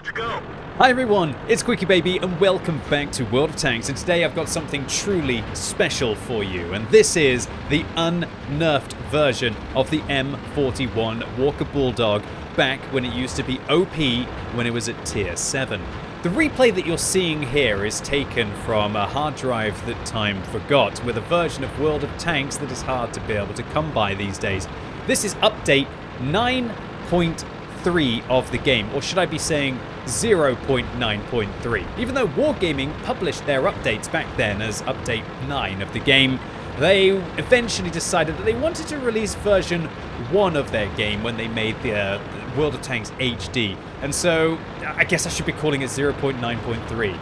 Let's go. Hi everyone, it's QuickyBaby and welcome back to World of Tanks, and today I've got something truly special for you, and this is the unnerfed version of the M41 Walker Bulldog back when it used to be OP when it was at tier 7. The replay that you're seeing here is taken from a hard drive that time forgot, with a version of World of Tanks that is hard to be able to come by these days. This is update 9.3 of the game, or should I be saying 0.9.3. Even though Wargaming published their updates back then as update 9 of the game, they eventually decided that they wanted to release version 1 of their game when they made the World of Tanks HD. And so I guess I should be calling it 0.9.3.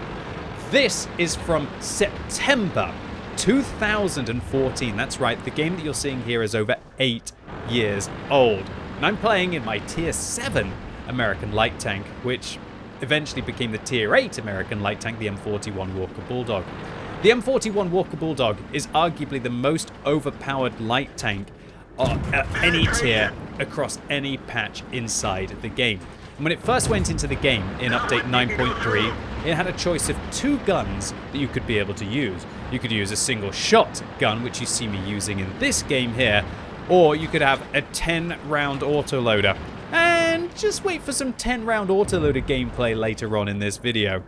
This is from September 2014. That's right, the game that you're seeing here is over 8 years old. And I'm playing in my tier 7 American light tank, which eventually became the tier 8 American light tank, the M41 Walker Bulldog. The M41 Walker Bulldog is arguably the most overpowered light tank at any tier across any patch inside the game. And when it first went into the game in update 9.3, it had a choice of 2 guns that you could be able to use. You could use a single shot gun, which you see me using in this game here, or you could have a 10-round autoloader. And just wait for some 10-round autoloader gameplay later on in this video.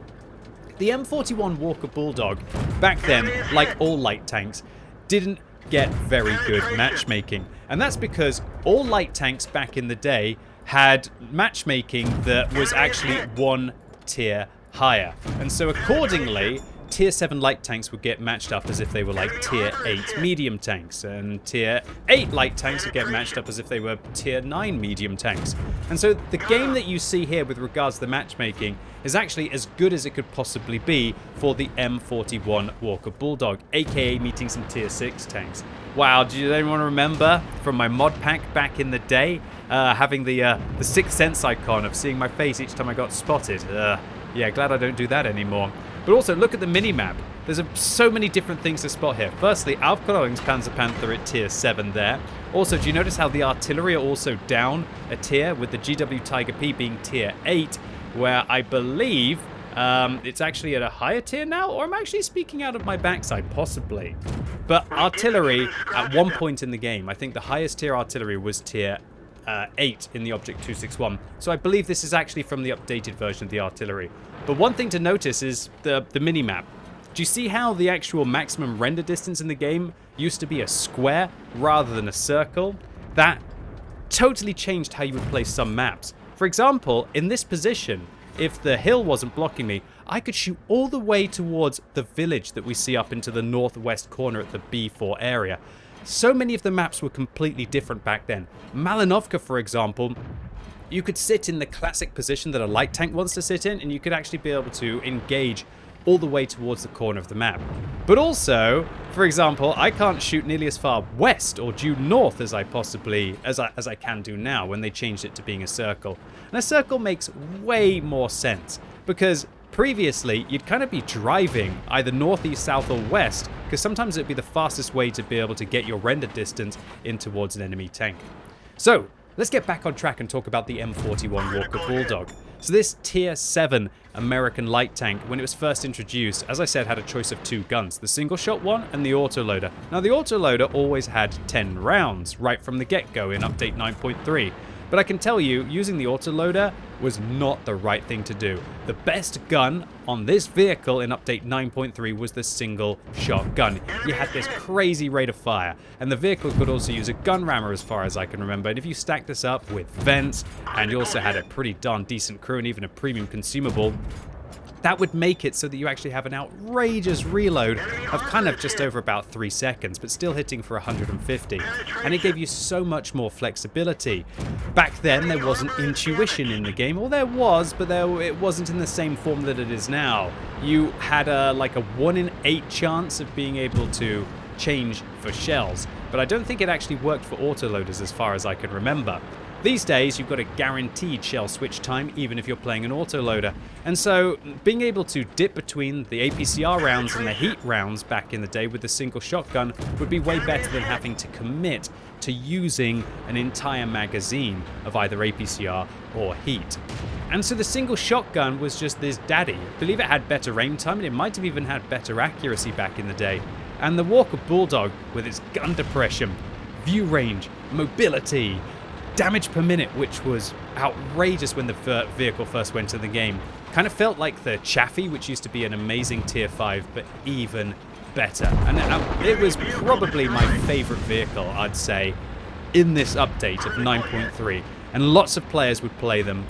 The M41 Walker Bulldog, back then, like all light tanks, didn't get very good matchmaking. And that's because all light tanks back in the day had matchmaking that was actually 1 tier higher. And so accordingly, tier 7 light tanks would get matched up as if they were like tier 8 medium tanks, and tier 8 light tanks would get matched up as if they were tier 9 medium tanks. And so the game that you see here with regards to the matchmaking is actually as good as it could possibly be for the M41 Walker Bulldog, aka meeting some tier 6 tanks. Wow, do anyone remember from my mod pack back in the day, having the Sixth Sense icon of seeing my face each time I got spotted? Yeah, glad I don't do that anymore. But also, look at the mini-map. There's so many different things to spot here. Firstly, Aufklärungs Panzer Panther at tier 7 there. Also, do you notice how the artillery are also down a tier, with the GW Tiger P being tier 8, where I believe it's actually at a higher tier now? Or I'm actually speaking out of my backside, possibly. But artillery, at one point in the game, I think the highest tier artillery was tier 8 in the Object 261. So I believe this is actually from the updated version of the artillery. But one thing to notice is the mini-map. Do you see how the actual maximum render distance in the game used to be a square rather than a circle? That totally changed how you would play some maps. For example, in this position, if the hill wasn't blocking me, I could shoot all the way towards the village that we see up into the northwest corner at the B4 area. So many of the maps were completely different back then. Malinovka, for example, you could sit in the classic position that a light tank wants to sit in, and you could actually be able to engage all the way towards the corner of the map. But also, for example, I can't shoot nearly as far west or due north as I can do now when they changed it to being a circle. And a circle makes way more sense, because previously you'd kind of be driving either north, east, south, or west, because sometimes it'd be the fastest way to be able to get your render distance in towards an enemy tank. So let's get back on track and talk about the M41 Walker Bulldog. So this tier 7 American light tank, when it was first introduced, as I said, had a choice of 2 guns, the single shot one and the autoloader. Now the autoloader always had 10 rounds right from the get-go in update 9.3. But I can tell you, using the autoloader was not the right thing to do. The best gun on this vehicle in update 9.3 was the single shot gun. You had this crazy rate of fire, and the vehicle could also use a gun rammer as far as I can remember. And if you stack this up with vents, and you also had a pretty darn decent crew and even a premium consumable, that would make it so that you actually have an outrageous reload of kind of just over about 3 seconds, but still hitting for 150. And it gave you so much more flexibility. Back then, there wasn't intuition in the game. Well, there was, but it wasn't in the same form that it is now. You had like a 1 in 8 chance of being able to change for shells, but I don't think it actually worked for autoloaders as far as I can remember. These days, you've got a guaranteed shell switch time, even if you're playing an autoloader. And so, being able to dip between the APCR rounds and the heat rounds back in the day with a single shotgun would be way better than having to commit to using an entire magazine of either APCR or heat. And so the single shotgun was just this daddy. I believe it had better aim time, and it might have even had better accuracy back in the day. And the Walker Bulldog, with its gun depression, view range, mobility, damage per minute, which was outrageous when the vehicle first went to the game, kind of felt like the Chaffee, which used to be an amazing tier 5, but even better. And it was probably my favorite vehicle, I'd say, in this update of 9.3. And lots of players would play them,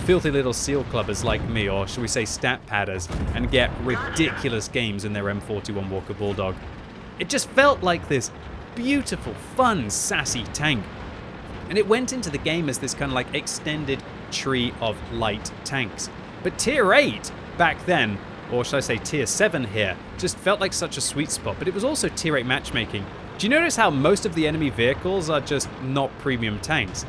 filthy little seal clubbers like me, or should we say stat padders, and get ridiculous games in their M41 Walker Bulldog. It just felt like this beautiful, fun, sassy tank. And it went into the game as this kind of like extended tree of light tanks. But tier 8 back then, or should I say tier 7 here, just felt like such a sweet spot, but it was also tier 8 matchmaking. Do you notice how most of the enemy vehicles are just not premium tanks?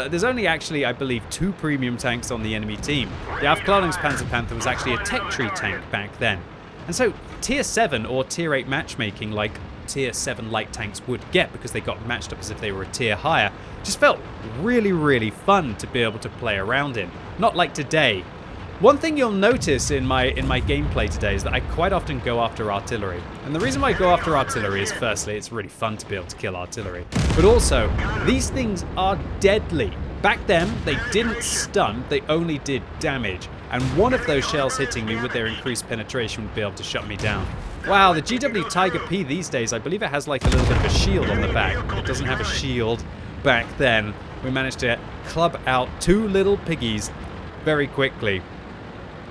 There's only actually, I believe, 2 premium tanks on the enemy team. The Aufklärungs Panzer Panther was actually a tech tree tank back then. And so tier 7 or tier 8 matchmaking, like tier 7 light tanks would get because they got matched up as if they were a tier higher, just felt really, really fun to be able to play around in. Not like today. One thing you'll notice in my gameplay today is that I quite often go after artillery. And the reason why I go after artillery is, firstly, it's really fun to be able to kill artillery. But also, these things are deadly. Back then, they didn't stun, they only did damage. And one of those shells hitting me with their increased penetration would be able to shut me down. Wow, the GW Tiger P these days, I believe it has like a little bit of a shield on the back. It doesn't have a shield back then. We managed to club out 2 little piggies very quickly.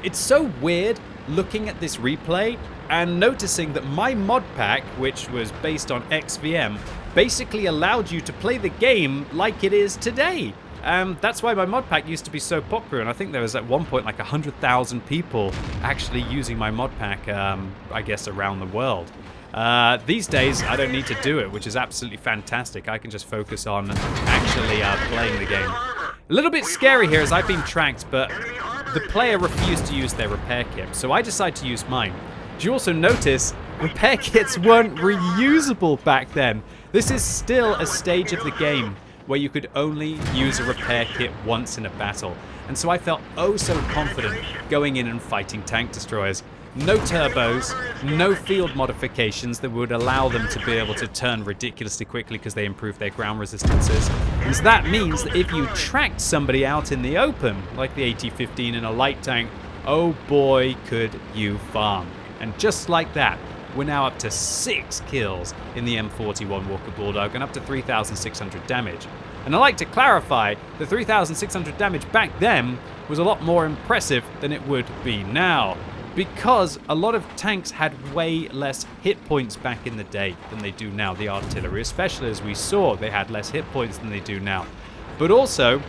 It's so weird looking at this replay and noticing that my mod pack, which was based on XVM, basically allowed you to play the game like it is today. That's why my mod pack used to be so popular, and I think there was at one point like 100,000 people actually using my mod pack, I guess, around the world. These days, I don't need to do it, which is absolutely fantastic. I can just focus on actually playing the game. A little bit scary here as I've been tracked, but the player refused to use their repair kit, so I decided to use mine. Did you also notice repair kits weren't reusable back then? This is still a stage of the game where you could only use a repair kit once in a battle. And so I felt oh so confident going in and fighting tank destroyers. No turbos, no field modifications that would allow them to be able to turn ridiculously quickly because they improved their ground resistances. And so that means that if you tracked somebody out in the open, like the AT-15 in a light tank, oh boy, could you farm. And just like that, we're now up to 6 kills in the M41 Walker Bulldog and up to 3,600 damage. And I like to clarify, the 3,600 damage back then was a lot more impressive than it would be now, because a lot of tanks had way less hit points back in the day than they do now. The artillery, especially, as we saw, they had less hit points than they do now. But also,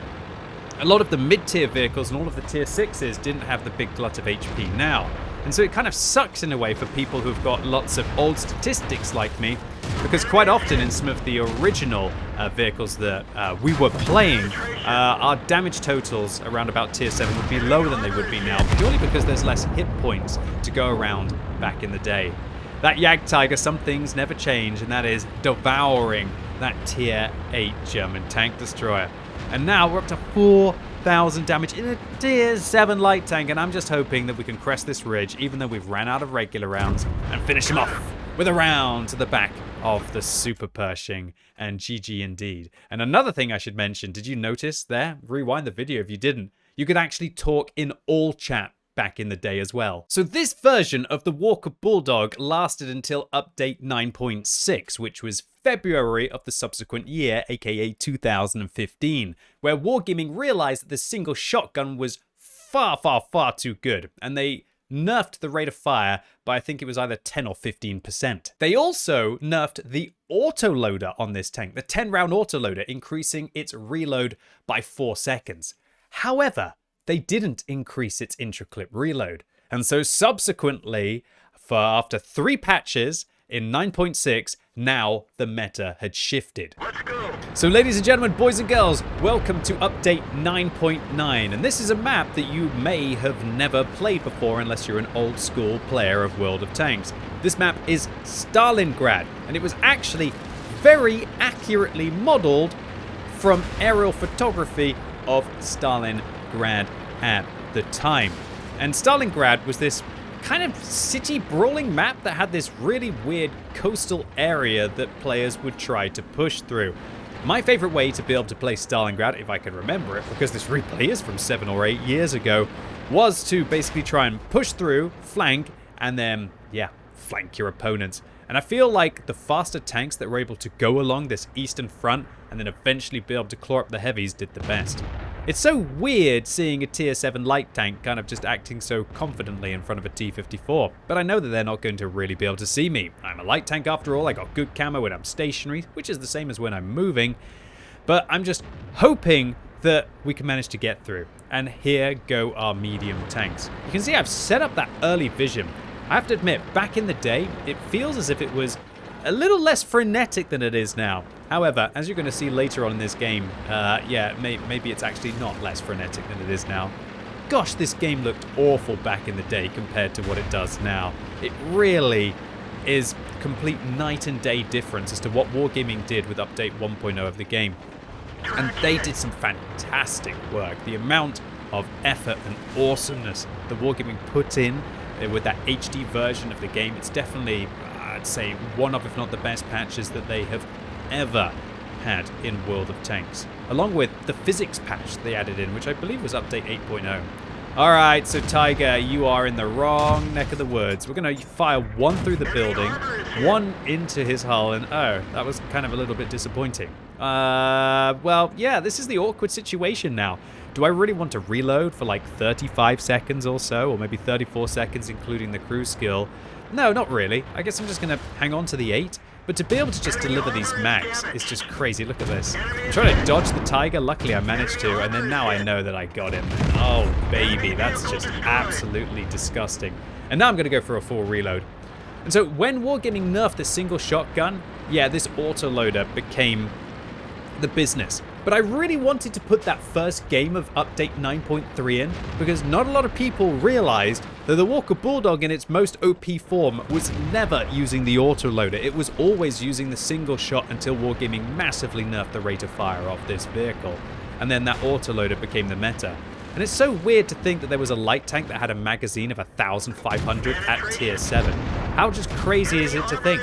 a lot of the mid-tier vehicles and all of the tier 6s didn't have the big glut of HP now. And so it kind of sucks in a way for people who've got lots of old statistics like me, because quite often in some of the original vehicles that we were playing, our damage totals around about tier 7 would be lower than they would be now, purely because there's less hit points to go around back in the day. That Jagdtiger, some things never change, and that is devouring that tier 8 German tank destroyer. And now we're up to 4,000 damage in a tier 7 light tank, and I'm just hoping that we can crest this ridge, even though we've ran out of regular rounds, and finish him off with a round to the back of the Super Pershing, and GG indeed. And another thing I should mention, did you notice there? Rewind the video if you didn't. You could actually talk in all chat back in the day as well. So this version of the Walker Bulldog lasted until update 9.6, which was February of the subsequent year, aka 2015, where Wargaming realized that the single shotgun was far, far, far too good, and they nerfed the rate of fire by I think it was either 10 or 15%. They also nerfed the autoloader on this tank, the 10-round autoloader, increasing its reload by 4 seconds. However, they didn't increase its intraclip reload. And so subsequently, after 3 patches in 9.6, now the meta had shifted. Let's go. So ladies and gentlemen, boys and girls, welcome to update 9.9. And this is a map that you may have never played before unless you're an old school player of World of Tanks. This map is Stalingrad, and it was actually very accurately modeled from aerial photography of Stalingrad at the time. And Stalingrad was this kind of city brawling map that had this really weird coastal area that players would try to push through. My favorite way to be able to play Stalingrad, if I can remember it, because this replay is from 7 or 8 years ago, was to basically try and push through, flank, and then, yeah, flank your opponents. And I feel like the faster tanks that were able to go along this eastern front and then eventually be able to claw up the heavies did the best. It's so weird seeing a tier 7 light tank kind of just acting so confidently in front of a T-54, but I know that they're not going to really be able to see me. I'm a light tank after all, I got good camo when I'm stationary, which is the same as when I'm moving, but I'm just hoping that we can manage to get through. And here go our medium tanks. You can see I've set up that early vision. I have to admit, back in the day, it feels as if it was a little less frenetic than it is now. However, as you're going to see later on in this game, yeah, maybe it's actually not less frenetic than it is now. Gosh, this game looked awful back in the day compared to what it does now. It really is complete night and day difference as to what Wargaming did with update 1.0 of the game. And they did some fantastic work. The amount of effort and awesomeness that Wargaming put in with that HD version of the game, it's definitely, I'd say, one of, if not the best patches that they have ever had in World of Tanks. Along with the physics patch they added in, which I believe was update 8.0. Alright, so Tiger, you are in the wrong neck of the woods. We're going to fire one through the building, one into his hull, and oh, that was kind of a little bit disappointing. Well, yeah, this is the awkward situation now. Do I really want to reload for like 35 seconds or so, or maybe 34 seconds including the cruise skill? No, not really. I guess I'm just going to hang on to the 8. But to be able to just deliver these mags is just crazy. Look at this. I'm trying to dodge the Tiger. Luckily, I managed to. And then now I know that I got him. Oh, baby. That's just absolutely disgusting. And now I'm going to go for a full reload. And so when Wargaming nerfed the single shotgun, yeah, this autoloader became the business. But I really wanted to put that first game of update 9.3 in because not a lot of people realized that the Walker Bulldog in its most OP form was never using the autoloader. It was always using the single shot until Wargaming massively nerfed the rate of fire of this vehicle. And then that autoloader became the meta. And it's so weird to think that there was a light tank that had a magazine of 1,500 at tier 7. How just crazy is it to think?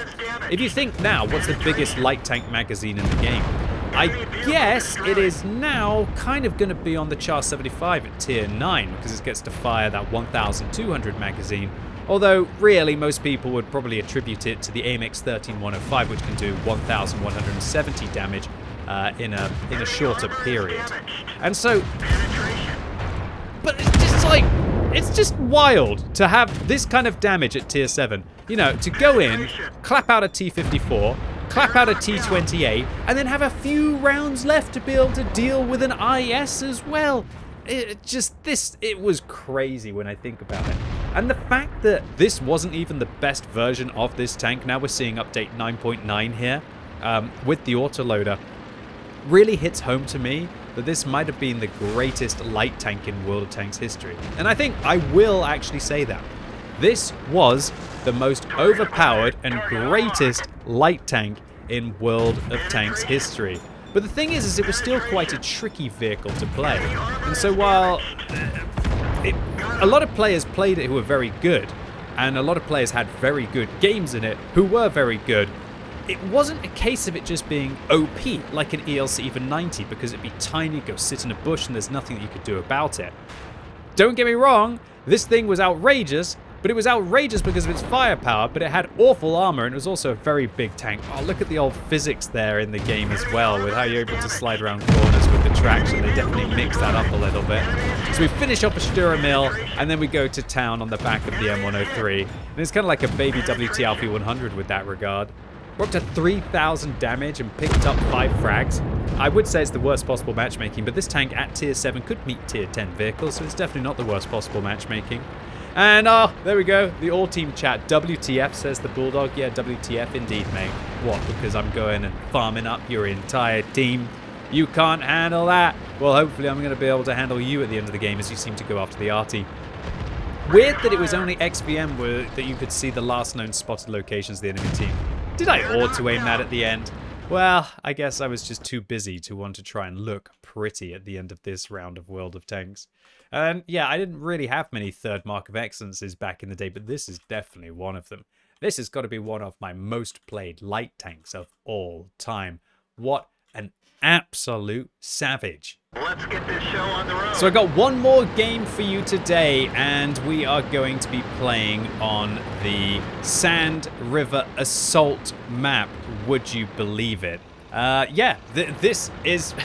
If you think now, what's the biggest light tank magazine in the game? I guess it is now kind of going to be on the Char 75 at tier 9 because it gets to fire that 1,200 magazine. Although, really, most people would probably attribute it to the AMX 13105, which can do 1,170 damage in a shorter period. And so, but it's just wild to have this kind of damage at tier 7. You know, to go in, clap out a T-54, clap out a T-28, and then have a few rounds left to be able to deal with an IS as well. It was crazy when I think about it. And the fact that this wasn't even the best version of this tank, now we're seeing update 9.9 here, with the autoloader, really hits home to me that this might have been the greatest light tank in World of Tanks history. And I think I will actually say that. This was the most overpowered and greatest light tank in World of Tanks history. But the thing is it was still quite a tricky vehicle to play. And so while a lot of players played it who were very good, and a lot of players had very good games in it who were very good, it wasn't a case of it just being OP like an ELC even 90 because it'd be tiny, go sit in a bush, and there's nothing that you could do about it. Don't get me wrong, this thing was outrageous, but it was outrageous because of its firepower, but it had awful armor, and it was also a very big tank. Oh, look at the old physics there in the game as well, with how you're able to slide around corners with the traction. They definitely mixed that up a little bit. So we finish off a Stura Mill, and then we go to town on the back of the M103. And it's kind of like a baby WT Alfie 100 with that regard. We're up to 3,000 damage and picked up 5 frags. I would say it's the worst possible matchmaking, but this tank at tier 7 could meet tier 10 vehicles, so it's definitely not the worst possible matchmaking. And there we go, the all-team chat. WTF, says the Bulldog. Yeah, WTF indeed, mate. What, because I'm going and farming up your entire team? You can't handle that. Well, hopefully I'm going to be able to handle you at the end of the game as you seem to go after the arty. Weird that it was only XVM that you could see the last known spotted locations of the enemy team. Did I auto-aim that at the end? Well, I guess I was just too busy to want to try and look pretty at the end of this round of World of Tanks. And yeah, I didn't really have many third Mark of Excellences back in the day, but this is definitely one of them. This has got to be one of my most played light tanks of all time. What an absolute savage. Let's get this show on the road. So I got one more game for you today, and we are going to be playing on the Sand River Assault map. Would you believe it? Yeah, this is...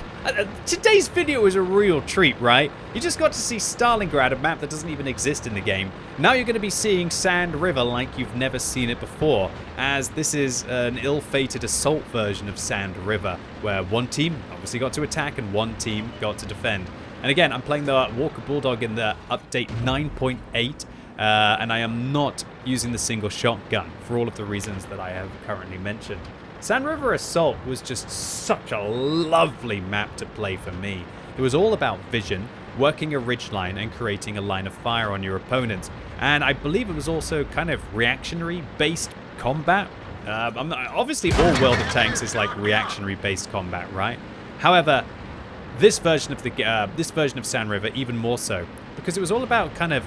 today's video is a real treat, right? You just got to see Stalingrad, a map that doesn't even exist in the game. Now you're going to be seeing Sand River like you've never seen it before, as this is an ill-fated assault version of Sand River, where one team obviously got to attack and one team got to defend. And again, I'm playing the Walker Bulldog in the update 9.8, and I am not using the single shotgun for all of the reasons that I have currently mentioned. Sand River Assault was just such a lovely map to play for me. It was all about vision, working a ridgeline and creating a line of fire on your opponents. And I believe it was also kind of reactionary-based combat. Obviously, all World of Tanks is like reactionary-based combat, right? However, this version of Sand River even more so, because it was all about kind of...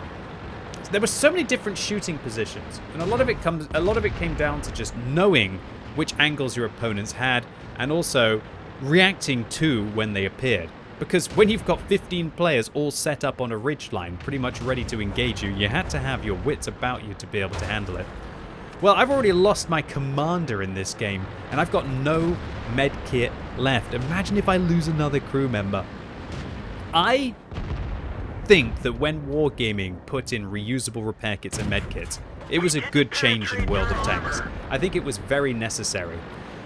There were so many different shooting positions, and a lot of it came down to just knowing which angles your opponents had, and also reacting to when they appeared. Because when you've got 15 players all set up on a ridgeline, pretty much ready to engage you, you had to have your wits about you to be able to handle it. Well, I've already lost my commander in this game, and I've got no med kit left. Imagine if I lose another crew member. I think that when Wargaming put in reusable repair kits and med kits, it was a good change in World of Tanks. I think it was very necessary.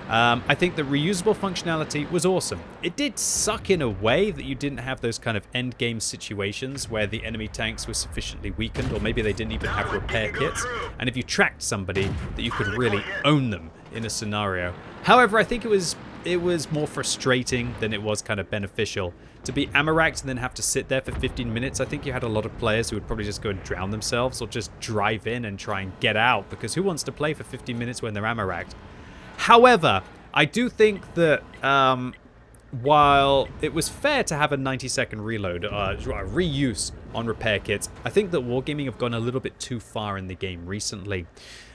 I think the reusable functionality was awesome. It did suck in a way that you didn't have those kind of endgame situations where the enemy tanks were sufficiently weakened, or maybe they didn't even have repair kits, and if you tracked somebody, that you could really own them in a scenario. However, I think it was more frustrating than it was kind of beneficial. To be ammo-racked and then have to sit there for 15 minutes, I think you had a lot of players who would probably just go and drown themselves or just drive in and try and get out, because who wants to play for 15 minutes when they're ammo-racked? However, I do think that while it was fair to have a 90-second reload, reuse on repair kits, I think that Wargaming have gone a little bit too far in the game recently.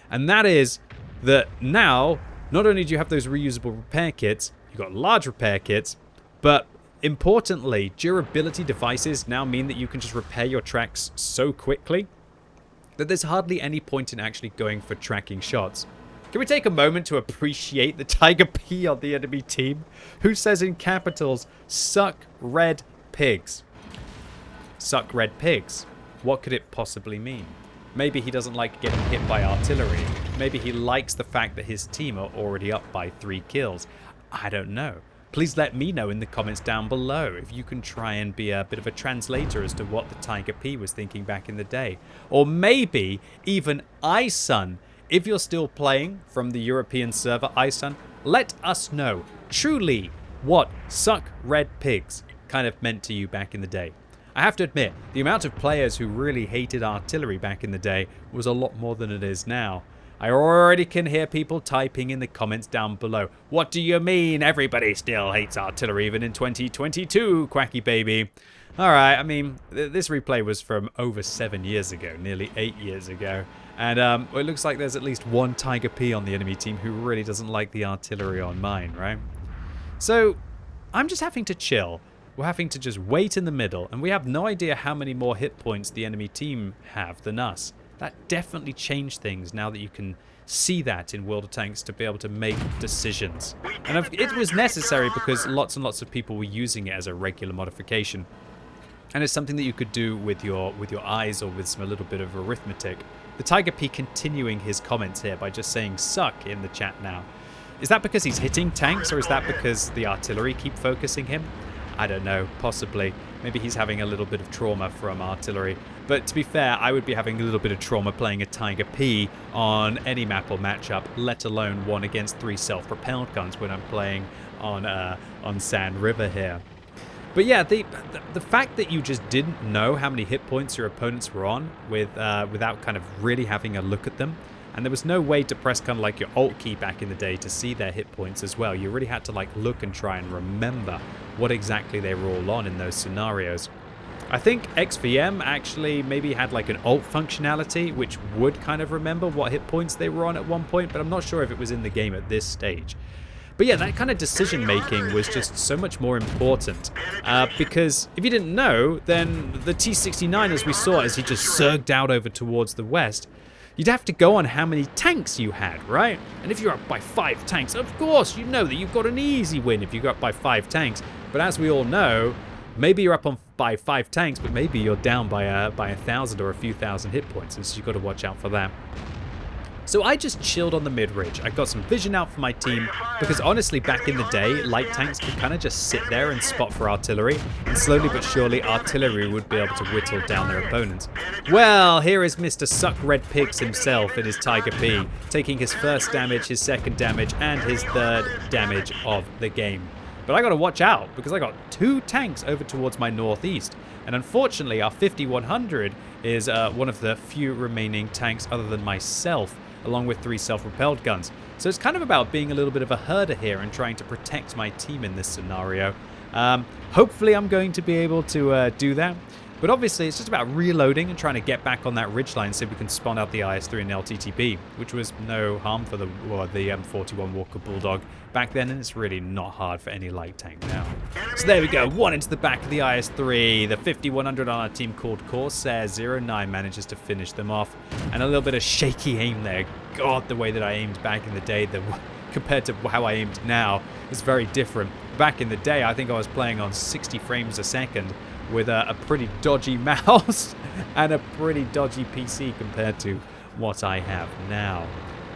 And that is that now, not only do you have those reusable repair kits, you've got large repair kits, but importantly, durability devices now mean that you can just repair your tracks so quickly that there's hardly any point in actually going for tracking shots. Can we take a moment to appreciate the Tiger P on the enemy team, who says in capitals, "Suck red pigs"? Suck red pigs. What could it possibly mean? Maybe he doesn't like getting hit by artillery. Maybe he likes the fact that his team are already up by 3 kills. I don't know. Please let me know in the comments down below if you can try and be a bit of a translator as to what the Tiger P was thinking back in the day. Or maybe even iSun. If you're still playing from the European server iSun, let us know truly what "suck red pigs" kind of meant to you back in the day. I have to admit, the amount of players who really hated artillery back in the day was a lot more than it is now. I already can hear people typing in the comments down below. What do you mean everybody still hates artillery even in 2022, QuickyBaby? Alright, I mean, this replay was from over 7 years ago, nearly 8 years ago. And well, it looks like there's at least one Tiger P on the enemy team who really doesn't like the artillery on mine, right? So, I'm just having to chill. We're having to just wait in the middle, and we have no idea how many more hit points the enemy team have than us. That definitely changed things now that you can see that in World of Tanks to be able to make decisions. And it was necessary because lots and lots of people were using it as a regular modification. And it's something that you could do with your eyes or with a little bit of arithmetic. The Tiger P continuing his comments here by just saying "suck" in the chat now. Is that because he's hitting tanks, or is that because the artillery keep focusing him? I don't know, possibly. Maybe he's having a little bit of trauma from artillery. But to be fair, I would be having a little bit of trauma playing a Tiger P on any map or matchup, let alone 1 against 3 self-propelled guns when I'm playing on Sand River here. But yeah, the fact that you just didn't know how many hit points your opponents were on without kind of really having a look at them, And there was no way to press kind of like your alt key back in the day to see their hit points as well. You really had to like look and try and remember what exactly they were all on in those scenarios. I think XVM actually maybe had like an alt functionality which would kind of remember what hit points they were on at one point, but I'm not sure if it was in the game at this stage. But yeah, that kind of decision making was just so much more important because if you didn't know, then the T-69, as we saw as he just surged out over towards the west, you'd have to go on how many tanks you had, right? And if you're up by 5 tanks, of course you know that you've got an easy win if you go up by 5 tanks. But as we all know, maybe you're up on by 5 tanks, but maybe you're down by 1,000 or a few thousand hit points, and so you've got to watch out for that. So I just chilled on the mid-ridge. I got some vision out for my team, because honestly, back in the day, light tanks could kind of just sit there and spot for artillery, and slowly but surely, artillery would be able to whittle down their opponents. Well, here is Mr. Suck Red Pigs himself in his Tiger P, taking his first damage, his second damage, and his third damage of the game. But I gotta watch out, because I got 2 tanks over towards my northeast. And unfortunately, our 5100 is one of the few remaining tanks other than myself, along with 3 self-propelled guns. So it's kind of about being a little bit of a herder here and trying to protect my team in this scenario. Hopefully I'm going to be able to do that. But obviously it's just about reloading and trying to get back on that ridgeline so we can spawn out the IS-3 and LTTB, which was no harm for the M41 Walker Bulldog back then, and it's really not hard for any light tank now. So there we go, 1 into the back of the IS-3. The 5100 on our team called Corsair 09 manages to finish them off. And a little bit of shaky aim there. God, the way that I aimed back in the day compared to how I aimed now is very different. Back in the day, I think I was playing on 60 frames a second with a pretty dodgy mouse and a pretty dodgy PC compared to what I have now.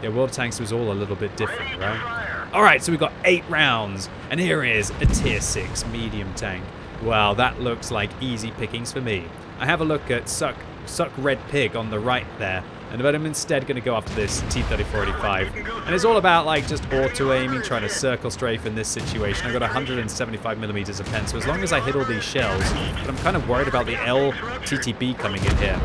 Yeah, World of Tanks was all a little bit different, right? Alright, so we've got 8 rounds, and here is a tier 6 medium tank. Well, that looks like easy pickings for me. I have a look at Suck Red Pig on the right there, but I'm instead going to go after this T-3485. And it's all about like just auto-aiming, trying to circle strafe in this situation. I've got 175mm of pen, so as long as I hit all these shells, but I'm kind of worried about the LTTB coming in here.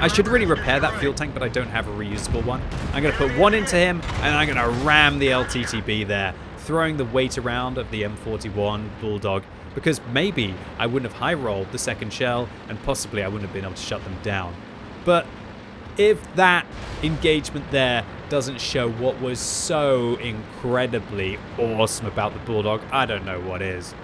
I should really repair that fuel tank, but I don't have a reusable one. I'm going to put 1 into him, and I'm going to ram the LTTB there, throwing the weight around of the M41 Bulldog, because maybe I wouldn't have high-rolled the second shell, and possibly I wouldn't have been able to shut them down. But if that engagement there doesn't show what was so incredibly awesome about the Bulldog, I don't know what is.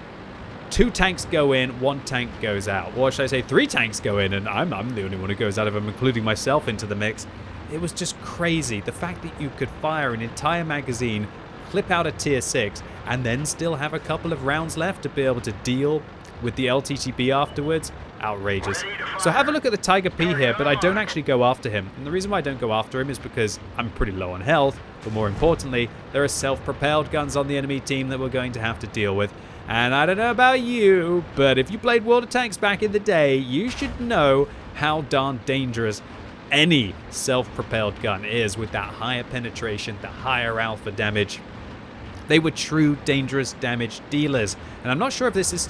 2 tanks go in, 1 tank goes out. Or should I say 3 tanks go in, and I'm the only one who goes out of them, including myself, into the mix. It was just crazy. The fact that you could fire an entire magazine, clip out a tier 6, and then still have a couple of rounds left to be able to deal with the LTTB afterwards, outrageous. So have a look at the Tiger P here, but I don't actually go after him. And the reason why I don't go after him is because I'm pretty low on health, but more importantly, there are self-propelled guns on the enemy team that we're going to have to deal with. And I don't know about you, but if you played World of Tanks back in the day, you should know how darn dangerous any self-propelled gun is with that higher penetration, the higher alpha damage. They were true dangerous damage dealers. And I'm not sure if this is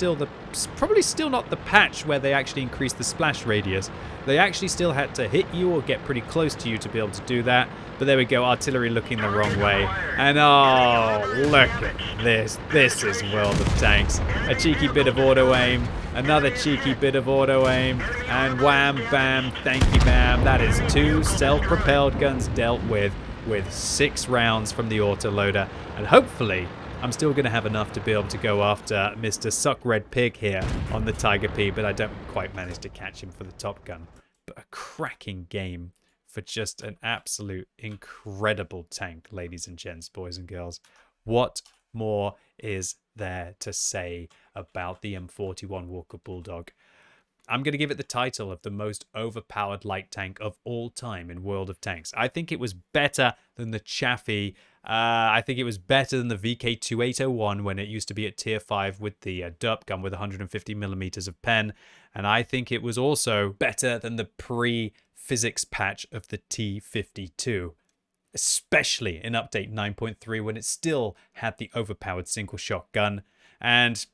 probably still not the patch where they actually increased the splash radius. They actually still had to hit you or get pretty close to you to be able to do that. But there we go, artillery looking the wrong way. And oh, look at this. This is World of Tanks. A cheeky bit of auto-aim, another cheeky bit of auto-aim, and wham, bam, thank you, ma'am. That is 2 self-propelled guns dealt with 6 rounds from the autoloader. And hopefully, I'm still going to have enough to be able to go after Mr. Suck Red Pig here on the Tiger P, but I don't quite manage to catch him for the Top Gun. But a cracking game for just an absolute incredible tank, ladies and gents, boys and girls. What more is there to say about the M41 Walker Bulldog? I'm going to give it the title of the most overpowered light tank of all time in World of Tanks. I think it was better than the Chaffee. I think it was better than the VK2801 when it used to be at tier 5 with the derp gun with 150mm of pen. And I think it was also better than the pre-physics patch of the T52. Especially in update 9.3 when it still had the overpowered single shot gun. And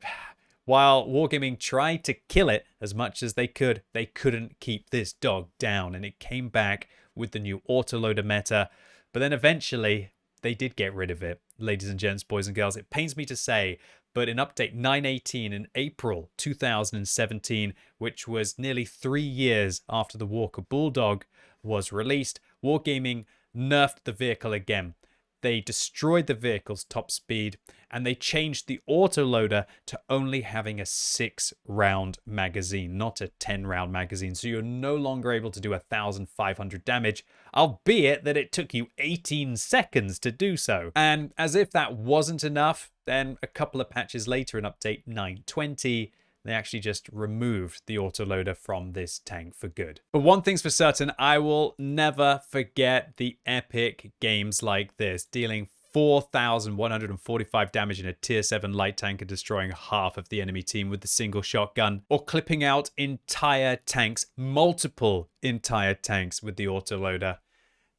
While Wargaming tried to kill it as much as they couldn't keep this dog down, and it came back with the new autoloader meta. But then eventually, they did get rid of it. Ladies and gents, boys and girls, it pains me to say, but in update 9.18 in April 2017, which was nearly 3 years after the Walker Bulldog was released, Wargaming nerfed the vehicle again. They destroyed the vehicle's top speed, and they changed the autoloader to only having a 6-round magazine, not a 10-round magazine. So you're no longer able to do 1,500 damage, albeit that it took you 18 seconds to do so. And as if that wasn't enough, then a couple of patches later in update 9.20, they actually just removed the autoloader from this tank for good. But one thing's for certain, I will never forget the epic games like this, dealing 4,145 damage in a tier 7 light tank and destroying half of the enemy team with the single shotgun, or clipping out entire tanks, multiple entire tanks with the autoloader.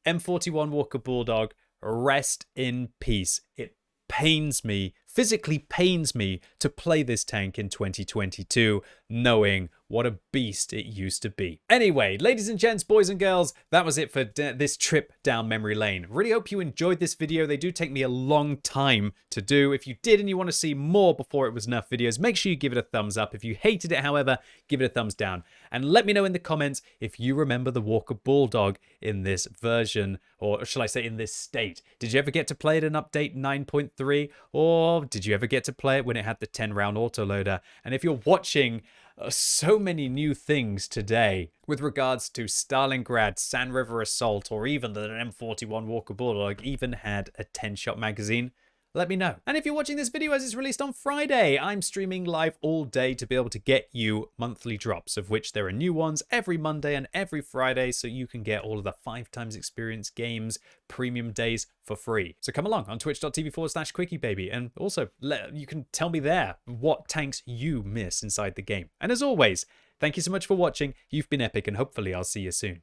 M41 Walker Bulldog, rest in peace. It pains me, physically pains me, to play this tank in 2022, knowing what a beast it used to be. Anyway, ladies and gents, boys and girls, that was it for this trip down memory lane. Really hope you enjoyed this video. They do take me a long time to do. If you did and you want to see more before it was Nerf videos, make sure you give it a thumbs up. If you hated it, however, give it a thumbs down. And let me know in the comments if you remember the Walker Bulldog in this version, or shall I say in this state. Did you ever get to play it in update 9.3? Or did you ever get to play it when it had the 10-round autoloader? And if you're watching so many new things today with regards to Stalingrad, Sand River Assault, or even the M41 Walker Bulldog even had a 10-shot magazine, let me know. And if you're watching this video as it's released on Friday, I'm streaming live all day to be able to get you monthly drops, of which there are new ones every Monday and every Friday, so you can get all of the 5x experience games, premium days for free. So come along on twitch.tv/QuickyBaby, and also you can tell me there what tanks you miss inside the game. And as always, thank you so much for watching. You've been epic, and hopefully I'll see you soon.